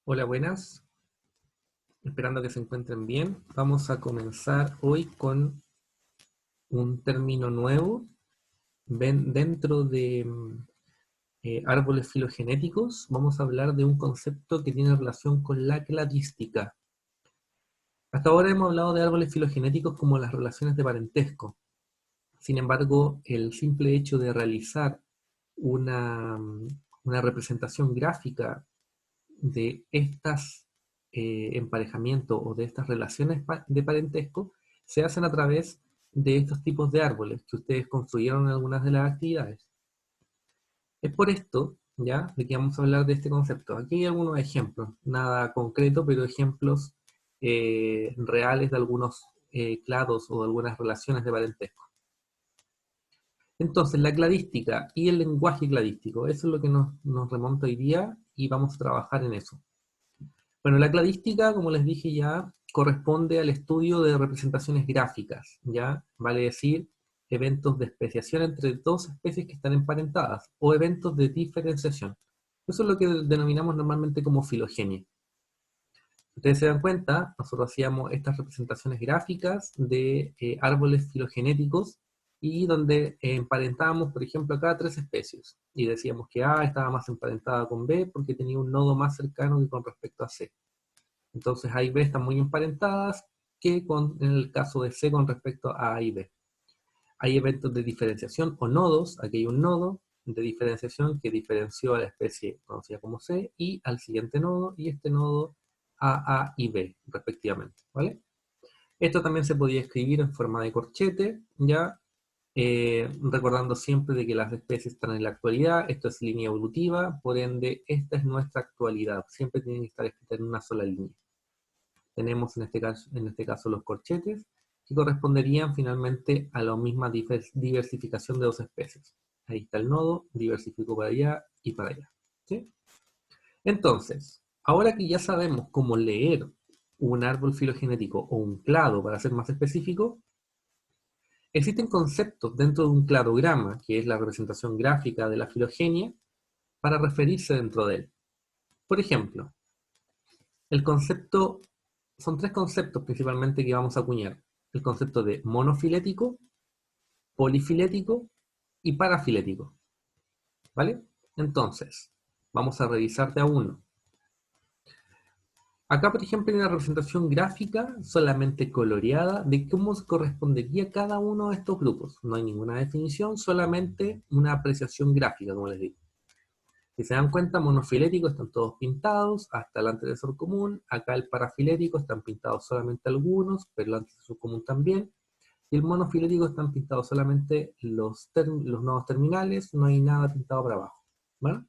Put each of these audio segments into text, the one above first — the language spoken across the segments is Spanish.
Hola, buenas. Esperando que se encuentren bien. Vamos a comenzar hoy con un término nuevo. Dentro de árboles filogenéticos, vamos a hablar de un concepto que tiene relación con la cladística. Hasta ahora hemos hablado de árboles filogenéticos como las relaciones de parentesco. Sin embargo, el simple hecho de realizar una, una representación gráfica de estas emparejamientos o de estas relaciones de parentesco se hacen a través de estos tipos de árboles que ustedes construyeron en algunas de las actividades. Es por esto, ya, de que vamos a hablar de este concepto. Aquí hay algunos ejemplos, nada concreto, pero ejemplos reales de algunos clados o de algunas relaciones de parentesco. Entonces, la cladística y el lenguaje cladístico, eso es lo que nos remonta hoy día y vamos a trabajar en eso. Bueno, la cladística, como les dije ya, corresponde al estudio de representaciones gráficas, ¿ya? Vale decir, eventos de especiación entre dos especies que están emparentadas, o eventos de diferenciación. Eso es lo que denominamos normalmente como filogenia. Si ustedes se dan cuenta, nosotros hacíamos estas representaciones gráficas de árboles filogenéticos, y donde emparentábamos, por ejemplo, acá tres especies, y decíamos que A estaba más emparentada con B porque tenía un nodo más cercano que con respecto a C. Entonces A y B están muy emparentadas que en el caso de C con respecto a A y B. Hay eventos de diferenciación o nodos. Aquí hay un nodo de diferenciación que diferenció a la especie conocida como C y al siguiente nodo, y este nodo A y B respectivamente, ¿vale? Esto también se podía escribir en forma de corchete, ¿ya? Recordando siempre de que las especies están en la actualidad. Esto es línea evolutiva, por ende esta es nuestra actualidad, siempre tienen que estar escritas en una sola línea. Tenemos en este caso los corchetes, que corresponderían finalmente a la misma diversificación de dos especies. Ahí está el nodo, diversifico para allá y para allá, ¿sí? Entonces, ahora que ya sabemos cómo leer un árbol filogenético o un clado, para ser más específico, existen conceptos dentro de un cladograma, que es la representación gráfica de la filogenia, para referirse dentro de él. Por ejemplo, el concepto, son tres conceptos principalmente que vamos a acuñar: el concepto de monofilético, polifilético y parafilético, ¿vale? Entonces, vamos a revisar de a uno. Acá, por ejemplo, hay una representación gráfica solamente coloreada de cómo correspondería cada uno de estos grupos. No hay ninguna definición, solamente una apreciación gráfica, como les digo. Si se dan cuenta, monofiléticos están todos pintados, hasta el antecesor común. Acá el parafilético están pintados solamente algunos, pero el antecesor común también. Y el monofilético están pintados solamente los nodos terminales, no hay nada pintado para abajo, ¿vale?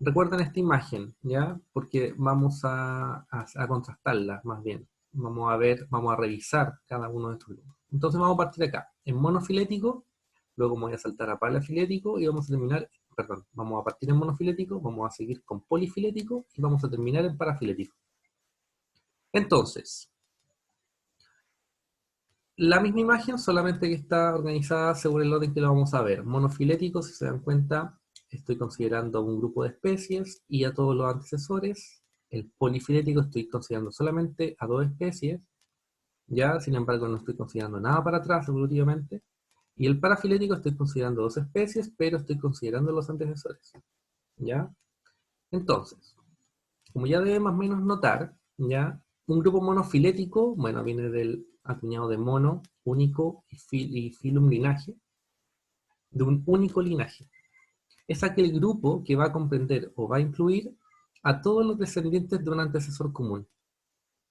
Recuerden esta imagen, ¿ya? Porque vamos a contrastarla, más bien. Vamos a ver, vamos a revisar cada uno de estos grupos. Entonces vamos a partir acá, en monofilético, luego me voy a saltar a parafilético y vamos a terminar, perdón, vamos a partir en monofilético, vamos a seguir con polifilético y vamos a terminar en parafilético. Entonces, la misma imagen, solamente que está organizada según el orden que lo vamos a ver. Monofilético, si se dan cuenta, estoy considerando un grupo de especies y a todos los antecesores. El polifilético estoy considerando solamente a dos especies, ya, sin embargo no estoy considerando nada para atrás evolutivamente. Y el parafilético estoy considerando dos especies, pero estoy considerando los antecesores, ¿ya? Entonces, como ya debe más o menos notar, ¿ya? Un grupo monofilético, bueno, viene del acuñado de mono, único, y filum, linaje, de un único linaje. Es aquel grupo que va a comprender o va a incluir a todos los descendientes de un antecesor común,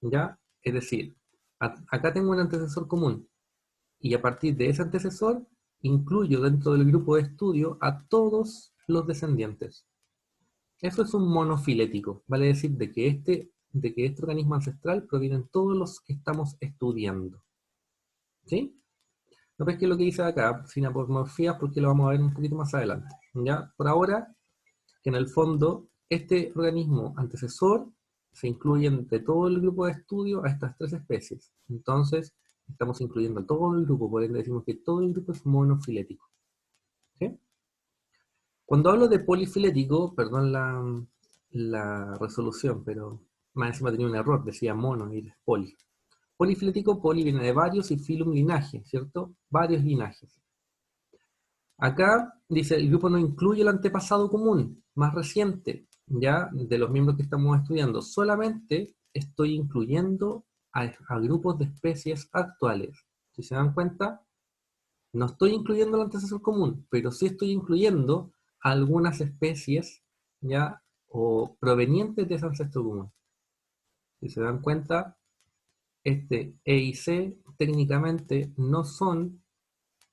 ¿ya? Es decir, acá tengo un antecesor común, y a partir de ese antecesor, incluyo dentro del grupo de estudio a todos los descendientes. Eso es un monofilético, vale decir de que este organismo ancestral provienen todos los que estamos estudiando. ¿Sí? ¿No ves qué es lo que dice acá? Sin apomorfías, porque lo vamos a ver un poquito más adelante. ¿Ya? Por ahora, que en el fondo, este organismo antecesor se incluye entre todo el grupo de estudio a estas tres especies. Entonces, estamos incluyendo todo el grupo, por ende decimos que todo el grupo es monofilético. ¿Sí? Cuando hablo de polifilético, perdón la resolución, pero más encima tenía un error, decía mono y es poli. Polifilético, poli viene de varios y filum linaje, ¿cierto? Varios linajes. Acá dice, el grupo no incluye el antepasado común, más reciente, ya, de los miembros que estamos estudiando. Solamente estoy incluyendo a grupos de especies actuales. Si se dan cuenta, no estoy incluyendo el antecesor común, pero sí estoy incluyendo algunas especies, ya, o provenientes de ese ancestro común. Si se dan cuenta, este E y C técnicamente no son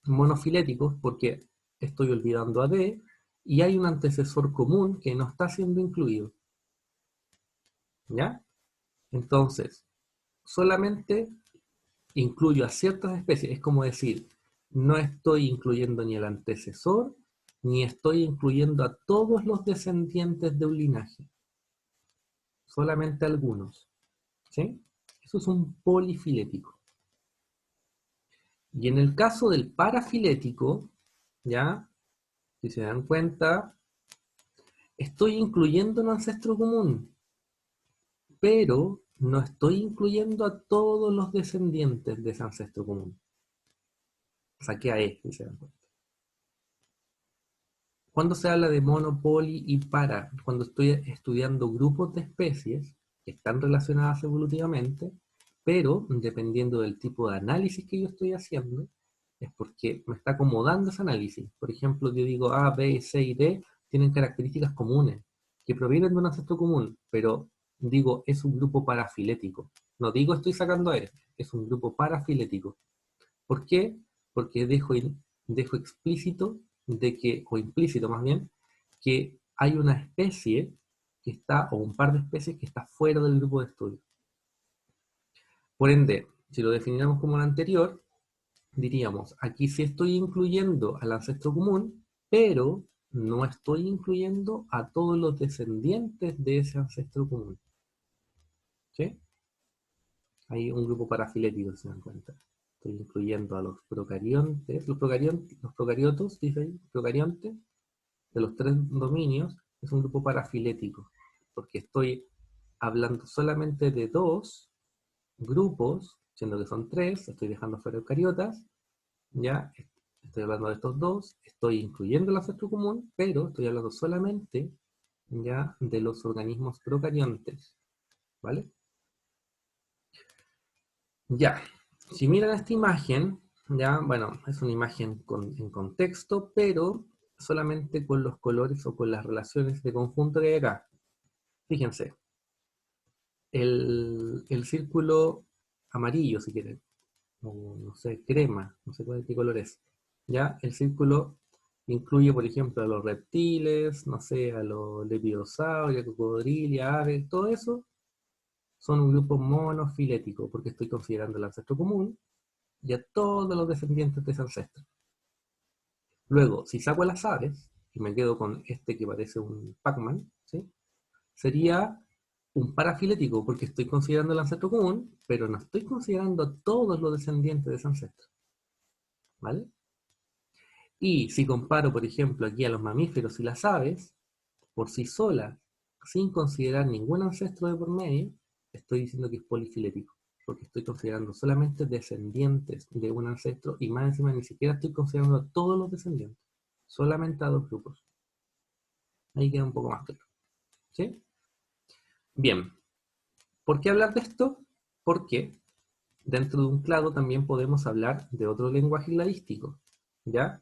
monofiléticos porque estoy olvidando a D y hay un antecesor común que no está siendo incluido. ¿Ya? Entonces, solamente incluyo a ciertas especies. Es como decir, no estoy incluyendo ni el antecesor, ni estoy incluyendo a todos los descendientes de un linaje. Solamente algunos. ¿Sí? Eso es un polifilético. Y en el caso del parafilético, ¿ya? Si se dan cuenta, estoy incluyendo un ancestro común, pero no estoy incluyendo a todos los descendientes de ese ancestro común. Saqué a E, si se dan cuenta. Cuando se habla de mono, poli y para, cuando estoy estudiando grupos de especies que están relacionadas evolutivamente, pero dependiendo del tipo de análisis que yo estoy haciendo, es porque me está acomodando ese análisis. Por ejemplo, yo digo A, B, C y D tienen características comunes, que provienen de un ancestro común, pero digo es un grupo parafilético. No digo estoy sacando A, es un grupo parafilético. ¿Por qué? Porque dejo explícito de que, o implícito más bien, que hay una especie que está, o un par de especies que está fuera del grupo de estudio. Por ende, si lo definiéramos como el anterior, diríamos, aquí sí estoy incluyendo al ancestro común, pero no estoy incluyendo a todos los descendientes de ese ancestro común. ¿Sí? Hay un grupo parafilético, si se dan cuenta. Estoy incluyendo a los procariontes, los procariotos, dice ahí, procariontes, de los 3 dominios, es un grupo parafilético, porque estoy hablando solamente de 2 grupos, siendo que son 3, estoy dejando fuera eucariotas, ya, estoy hablando de estos 2, estoy incluyendo el ancestro común, pero estoy hablando solamente, ya, de los organismos procariontes, ¿vale? Ya, si miran esta imagen, ya, bueno, es una imagen en contexto, pero solamente con los colores o con las relaciones de conjunto que hay acá. Fíjense, el círculo amarillo, si quieren, o no sé, crema, no sé qué color es. Ya, el círculo incluye, por ejemplo, a los reptiles, no sé, a los lepidosauria, cocodrilia, aves, todo eso son un grupo monofilético, porque estoy considerando el ancestro común y a todos los descendientes de ese ancestro. Luego, si saco a las aves, y me quedo con este que parece un Pac-Man, ¿sí? Sería un parafilético, porque estoy considerando el ancestro común, pero no estoy considerando a todos los descendientes de ese ancestro. ¿Vale? Y si comparo, por ejemplo, aquí a los mamíferos y las aves, por sí solas, sin considerar ningún ancestro de por medio, estoy diciendo que es polifilético, porque estoy considerando solamente descendientes de un ancestro y más encima ni siquiera estoy considerando a todos los descendientes, solamente a 2 grupos. Ahí queda un poco más claro. ¿Sí? Bien, ¿por qué hablar de esto? Porque dentro de un clado también podemos hablar de otro lenguaje cladístico, ¿ya?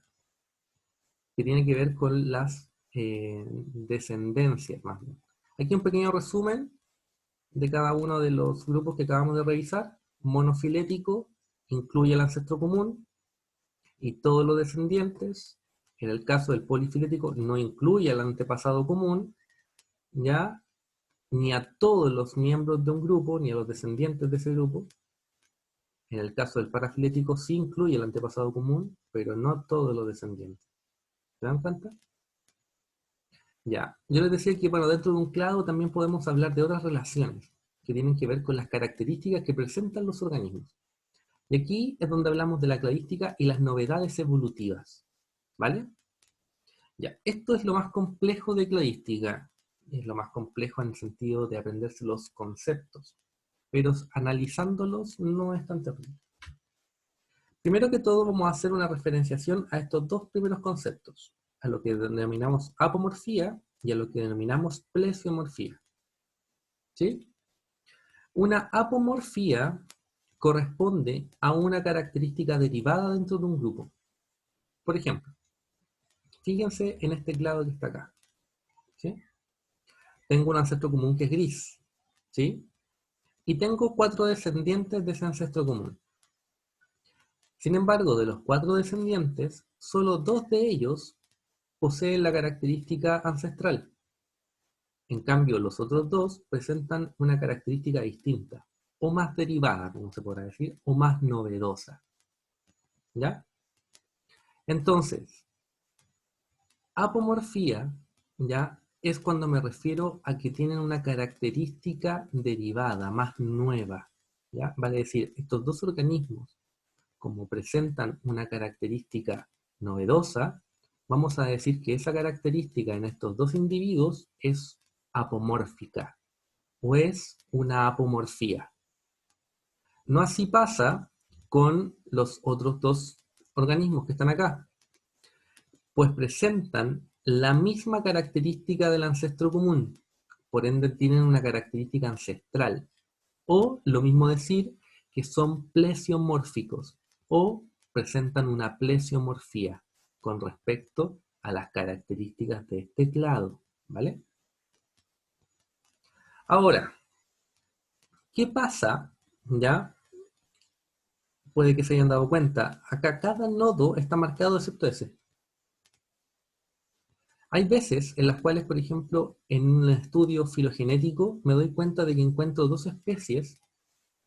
Que tiene que ver con las descendencias más bien. Aquí un pequeño resumen de cada uno de los grupos que acabamos de revisar. Monofilético incluye el ancestro común y todos los descendientes. En el caso del polifilético no incluye al antepasado común, ya, ni a todos los miembros de un grupo, ni a los descendientes de ese grupo. En el caso del parafilético sí incluye el antepasado común, pero no todos los descendientes. ¿Se dan cuenta? Ya, yo les decía que, bueno, dentro de un clado también podemos hablar de otras relaciones que tienen que ver con las características que presentan los organismos. Y aquí es donde hablamos de la cladística y las novedades evolutivas, ¿vale? Ya, esto es lo más complejo de cladística. es lo más complejo en el sentido de aprenderse los conceptos, pero analizándolos no es tan terrible. Primero que todo vamos a hacer una referenciación a estos dos primeros conceptos, a lo que denominamos apomorfía y a lo que denominamos plesiomorfía. ¿Sí? Una apomorfía corresponde a una característica derivada dentro de un grupo. Por ejemplo, fíjense en este clado que está acá. ¿Sí? Tengo un ancestro común que es gris. ¿Sí? Y tengo 4 descendientes de ese ancestro común. Sin embargo, de los 4 descendientes, solo 2 de ellos poseen la característica ancestral. En cambio, los otros 2 presentan una característica distinta, o más derivada, como se podrá decir, o más novedosa. ¿Ya? Entonces, apomorfía, ¿ya? Es cuando me refiero a que tienen una característica derivada, más nueva, ¿ya? Vale decir, estos dos organismos, como presentan una característica novedosa, vamos a decir que esa característica en estos dos individuos es apomórfica, o es una apomorfía. No así pasa con los otros dos organismos que están acá, pues presentan la misma característica del ancestro común, por ende tienen una característica ancestral, o lo mismo decir que son plesiomórficos, o presentan una plesiomorfía con respecto a las características de este clado, ¿vale? Ahora, ¿qué pasa? ¿Ya? Puede que se hayan dado cuenta, acá cada nodo está marcado excepto ese. Hay veces en las cuales, por ejemplo, en un estudio filogenético me doy cuenta de que encuentro dos especies,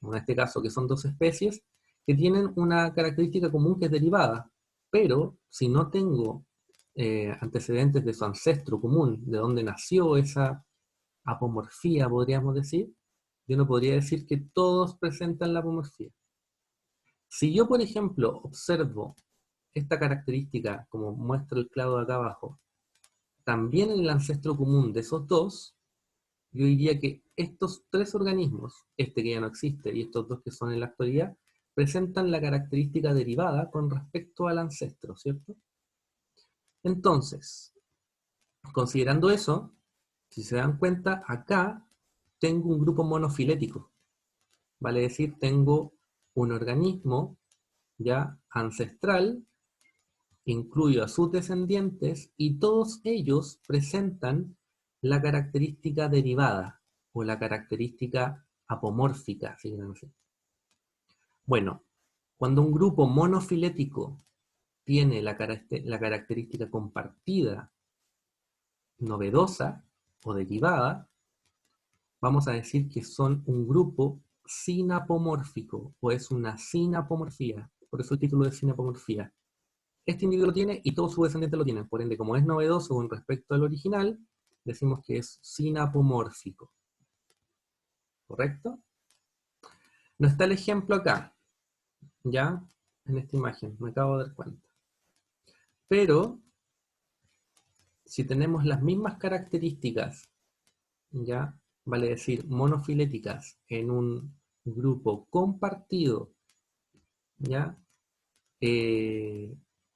en este caso que son dos especies, que tienen una característica común que es derivada, pero si no tengo antecedentes de su ancestro común, de dónde nació esa apomorfía, podríamos decir, yo no podría decir que todos presentan la apomorfía. Si yo, por ejemplo, observo esta característica, como muestra el clado de acá abajo, también en el ancestro común de esos dos, yo diría que estos 3 organismos, este que ya no existe y estos 2 que son en la actualidad, presentan la característica derivada con respecto al ancestro, ¿cierto? Entonces, considerando eso, si se dan cuenta, acá tengo un grupo monofilético. Vale decir, tengo un organismo ya ancestral, incluyo a sus descendientes y todos ellos presentan la característica derivada o la característica apomórfica, si quieren decir. Bueno, cuando un grupo monofilético tiene la característica compartida, novedosa o derivada, vamos a decir que son un grupo sinapomórfico o es una sinapomorfía. Por eso el título de sinapomorfía. Este individuo lo tiene y todos sus descendientes lo tienen. Por ende, como es novedoso con respecto al original, decimos que es sinapomórfico. ¿Correcto? No está el ejemplo acá, ¿ya? En esta imagen, me acabo de dar cuenta. Pero, si tenemos las mismas características, ¿ya? Vale decir, monofiléticas en un grupo compartido, ¿ya?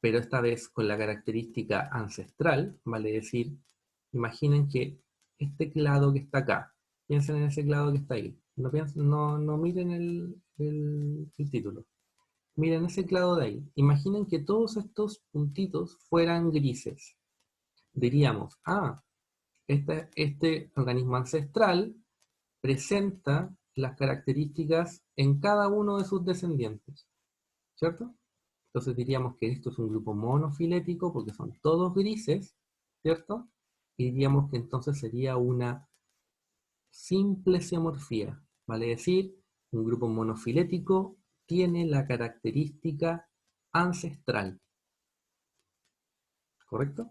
Pero esta vez con la característica ancestral, vale decir, imaginen que este clado que está acá, piensen en ese clado que está ahí, no miren el título, miren ese clado de ahí, imaginen que todos estos puntitos fueran grises, diríamos, este organismo ancestral presenta las características en cada uno de sus descendientes, ¿cierto? Entonces diríamos que esto es un grupo monofilético porque son todos grises, ¿cierto? Y diríamos que entonces sería una simplesiomorfía, vale decir, un grupo monofilético tiene la característica ancestral, ¿correcto?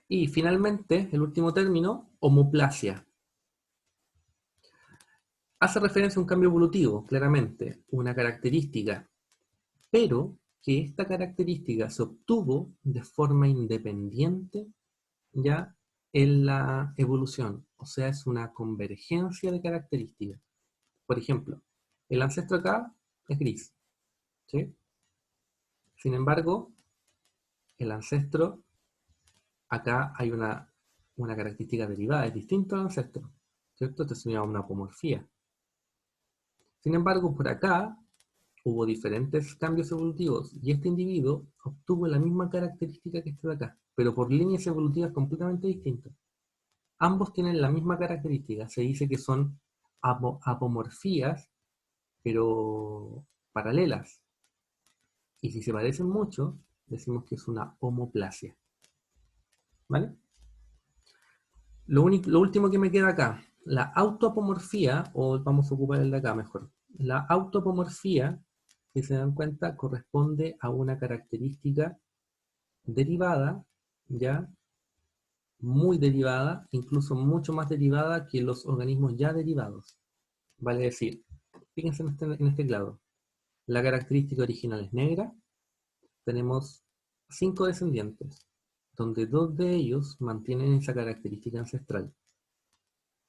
Y finalmente, el último término, homoplasia. Hace referencia a un cambio evolutivo, claramente, una característica, pero que esta característica se obtuvo de forma independiente ya en la evolución, o sea, es una convergencia de características. Por ejemplo, el ancestro acá es gris, ¿sí? Sin embargo, el ancestro, acá hay una característica derivada, es distinto al ancestro, ¿cierto? Esto se llama una apomorfía. Sin embargo, por acá hubo diferentes cambios evolutivos y este individuo obtuvo la misma característica que este de acá, pero por líneas evolutivas completamente distintas. Ambos tienen la misma característica, se dice que son apomorfías, pero paralelas. Y si se parecen mucho, decimos que es una homoplasia. ¿Vale? Lo último que me queda acá, la autoapomorfía, o vamos a ocupar el de acá mejor. La autoapomorfía, si se dan cuenta, corresponde a una característica derivada, ya muy derivada, incluso mucho más derivada que los organismos ya derivados. Vale decir, fíjense en este clado. La característica original es negra. Tenemos 5 descendientes, donde 2 de ellos mantienen esa característica ancestral.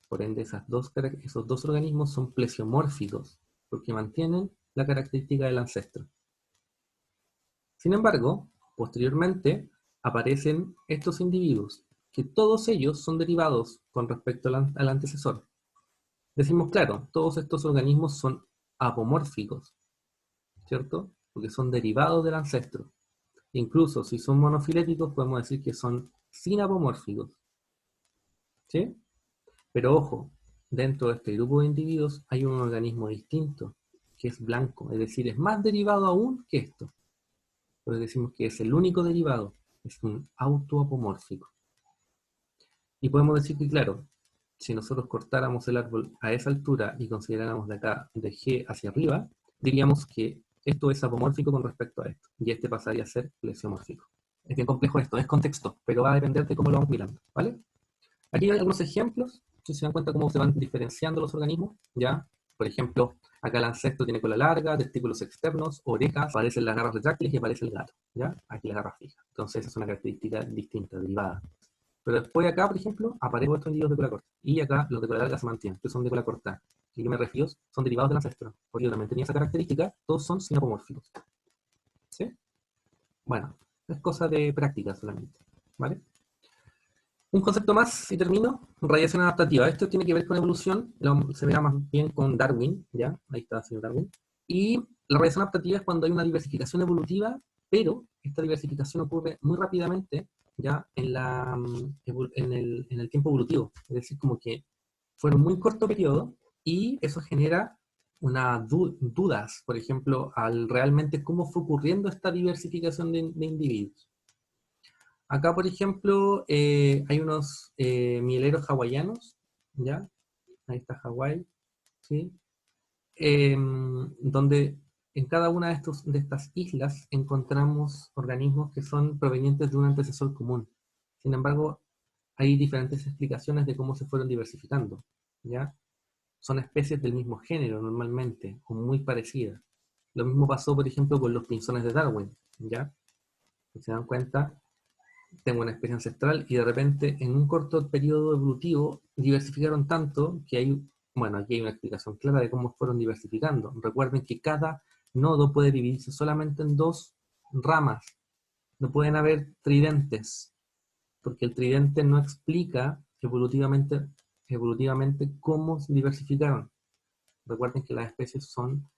Por ende, esos dos organismos son plesiomórficos, porque mantienen la característica del ancestro. Sin embargo, posteriormente aparecen estos individuos, que todos ellos son derivados con respecto al antecesor. Decimos, claro, todos estos organismos son apomórficos, ¿cierto? Porque son derivados del ancestro. Incluso si son monofiléticos, podemos decir que son sinapomórficos, ¿sí? Pero ojo, dentro de este grupo de individuos hay un organismo distinto, que es blanco, es decir, es más derivado aún que esto. Por eso decimos que es el único derivado, es un autoapomórfico. Y podemos decir que, claro, si nosotros cortáramos el árbol a esa altura y consideráramos de acá, de G hacia arriba, diríamos que esto es apomórfico con respecto a esto, y este pasaría a ser plesiomórfico. Es bien complejo esto, es contexto, pero va a depender de cómo lo vamos mirando, ¿vale? Aquí hay algunos ejemplos, si se dan cuenta cómo se van diferenciando los organismos, ¿ya? Por ejemplo, acá el ancestro tiene cola larga, testículos externos, orejas, aparecen las garras retráctiles y aparece el gato, ¿ya? Aquí la garra fija. Entonces esa es una característica distinta, derivada. Pero después acá, por ejemplo, aparecen estos individuos de cola corta. Y acá los de cola larga se mantienen, que son de cola corta. ¿Y yo me refiero? Son derivados del ancestro. Porque yo también tenía esa característica, todos son sinapomórficos. ¿Sí? Bueno, es cosa de práctica solamente, ¿vale? Un concepto más, y termino, radiación adaptativa. Esto tiene que ver con evolución, se verá más bien con Darwin, ¿ya? Ahí está el señor Darwin. Y la radiación adaptativa es cuando hay una diversificación evolutiva, pero esta diversificación ocurre muy rápidamente, ¿ya? En el tiempo evolutivo. Es decir, como que fue en un muy corto periodo, y eso genera dudas, por ejemplo, al realmente cómo fue ocurriendo esta diversificación de individuos. Acá, por ejemplo, hay unos mieleros hawaianos, ¿ya? Ahí está Hawái, ¿sí? Donde en cada una de estas islas encontramos organismos que son provenientes de un antecesor común. Sin embargo, hay diferentes explicaciones de cómo se fueron diversificando, ¿ya? Son especies del mismo género normalmente, o muy parecidas. Lo mismo pasó, por ejemplo, con los pinzones de Darwin, ¿ya? Si se dan cuenta, tengo una especie ancestral y de repente en un corto periodo evolutivo diversificaron tanto que hay, bueno, aquí hay una explicación clara de cómo fueron diversificando. Recuerden que cada nodo puede dividirse solamente en 2 ramas. No pueden haber tridentes, porque el tridente no explica evolutivamente cómo se diversificaron. Recuerden que las especies son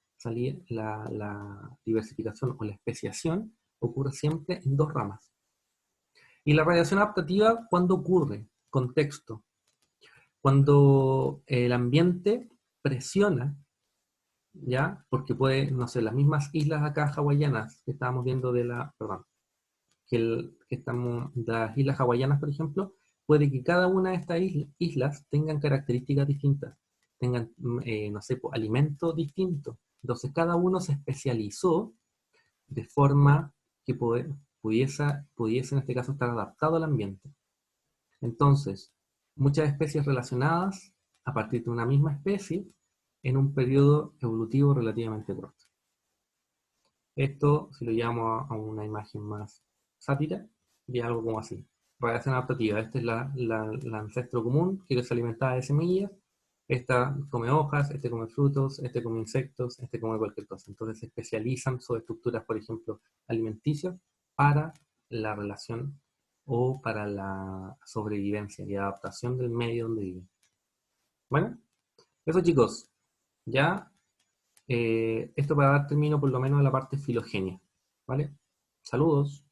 la diversificación o la especiación ocurre siempre en 2 ramas. Y la radiación adaptativa, ¿cuándo ocurre? Contexto. Cuando el ambiente presiona, ¿ya? Porque puede, no sé, las mismas islas acá hawaianas que estábamos viendo perdón, de las islas hawaianas, por ejemplo, puede que cada una de estas islas tengan características distintas, tengan, no sé, alimentos distintos. Entonces cada uno se especializó de forma que pudiese en este caso estar adaptado al ambiente. Entonces, muchas especies relacionadas a partir de una misma especie en un periodo evolutivo relativamente corto. Esto, si lo llevamos a una imagen más sátira, sería algo como así. radiación adaptativa. Esta es la ancestro común, que se alimenta de semillas. Esta come hojas, este come frutos, este come insectos, este come cualquier cosa. Entonces se especializan sus estructuras, por ejemplo, alimenticias, para la relación o para la sobrevivencia y adaptación del medio donde viven. Bueno, eso chicos, ya esto para dar término por lo menos a la parte filogenia. ¿Vale? Saludos.